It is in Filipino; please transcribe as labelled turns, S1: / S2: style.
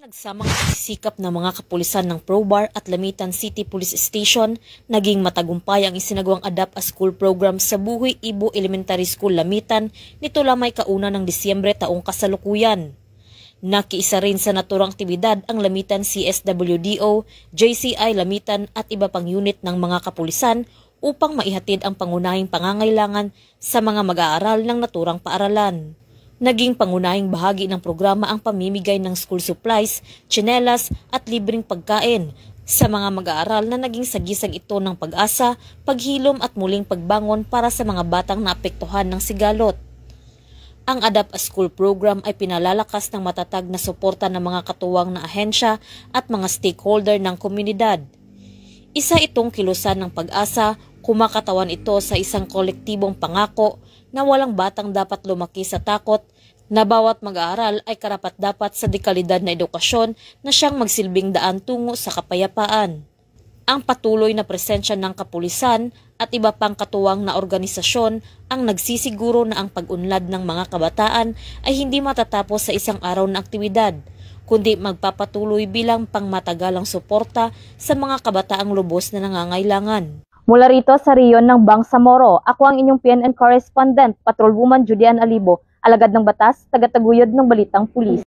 S1: Nagsamang pagsisikap ng mga kapulisan ng Probar at Lamitan City Police Station, naging matagumpay ang isinagawang Adapt a School program sa Buhoy Ibo Elementary School, Lamitan nito lamay kauna ng Disyembre taong kasalukuyan. Nakiisa rin sa naturang aktibidad ang Lamitan CSWDO, JCI Lamitan at iba pang unit ng mga kapulisan upang maihatid ang pangunahing pangangailangan sa mga mag-aaral ng naturang paaralan. Naging pangunahing bahagi ng programa ang pamimigay ng school supplies, tsinelas at libreng pagkain sa mga mag-aaral na naging sagisag ito ng pag-asa, paghilom at muling pagbangon para sa mga batang naapektuhan ng sigalot. Ang Adapt a School program ay pinalalakas ng matatag na suporta ng mga katuwang na ahensya at mga stakeholder ng komunidad. Isa itong kilusan ng pag-asa, kumakatawan ito sa isang kolektibong pangako na walang batang dapat lumaki sa takot, na bawat mag-aaral ay karapat-dapat sa dekalidad na edukasyon na siyang magsilbing daan tungo sa kapayapaan. Ang patuloy na presensya ng kapulisan at iba pang katuwang na organisasyon ang nagsisiguro na ang pag-unlad ng mga kabataan ay hindi matatapos sa isang araw na aktibidad, kundi magpapatuloy bilang pangmatagalang suporta sa mga kabataang lubos na nangangailangan.
S2: Mula rito sa riyon ng Bangsamoro, ako ang inyong PNN correspondent, Patrolwoman Julian Alibo, alagad ng batas, tagataguyod ng Balitang Pulis.